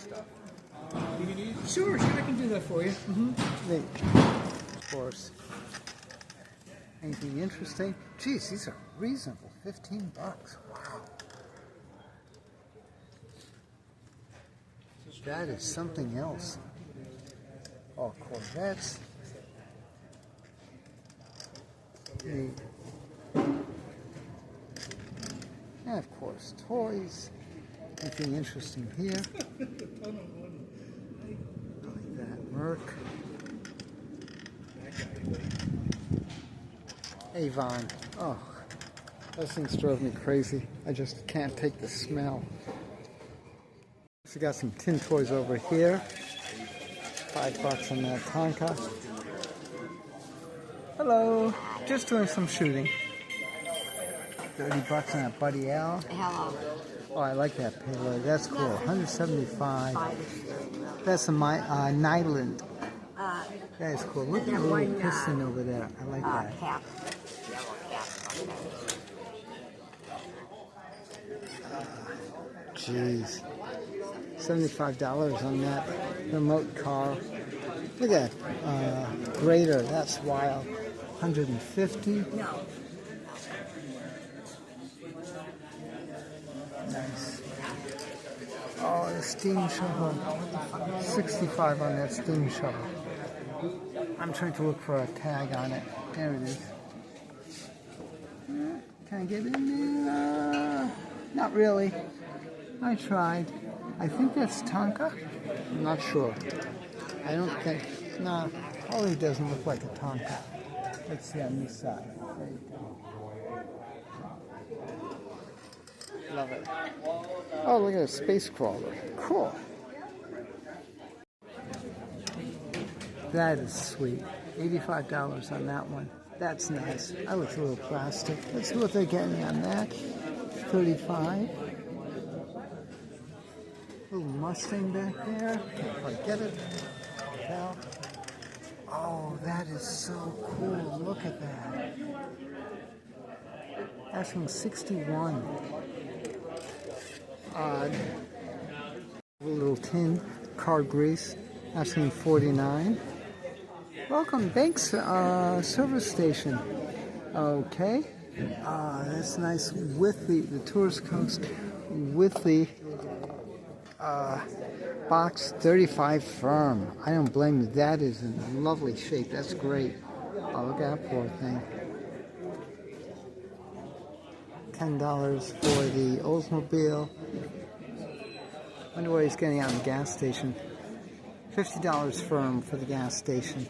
stuff. Sure, I can do that for you. Neat. Of course. Anything interesting? Geez, these are reasonable. $15. Wow. That is something else. Oh, Corvettes. Neat. And of course, toys. Anything interesting here? Like that. Merc. Avon. Oh, those things drove me crazy. I just can't take the smell. So got some tin toys over here. $5 on that Tonka. Hello. Just doing some shooting. $30 on that Buddy L. Hello. Oh, I like that payload. That's cool. 175. That's a Nyland. That is cool. Look at the little piston over there. I like that. Cap. Yellow cap. Jeez. $75 on that remote car. Look at that. Grader. That's wild. 150. No. Nice. Oh, the steam shovel. 65 on that steam shovel. I'm trying to look for a tag on it. There it is. Can I get in there? Not really. I tried. I think that's Tonka. I'm not sure. I don't think. No, probably doesn't look like a Tonka. Let's see on this side. There you go. Love it. Oh, look at a space crawler. Cool. That is sweet. $85 on that one. That's nice. I like the little plastic. Let's see what they're getting on that. $35. Little Mustang back there. Can't quite get it. Now. Oh, that is so cool. Look at that. That's from 61. Odd. A little tin. Car grease. Asking 49. Welcome, bank service station. Okay. That's nice with the tourist coast with the box 35 firm. I don't blame you. That is in lovely shape. That's great. Oh, look at that poor thing. $10 for the Oldsmobile. Wonder what he's getting out of the gas station. $50 firm for the gas station.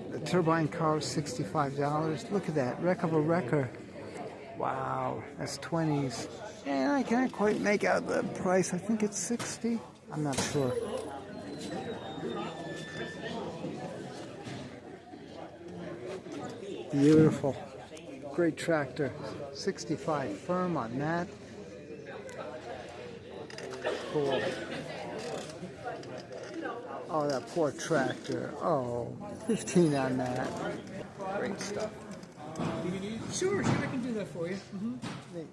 The turbine car, $65. Look at that. Wreck of a wrecker. Wow, that's 20s. And I can't quite make out the price. I think it's 60. I'm not sure. Beautiful. Great tractor. 65 firm on that. Cool. Oh, that poor tractor. Oh, 15 on that. Great stuff. Sure, I can do that for you. Neat.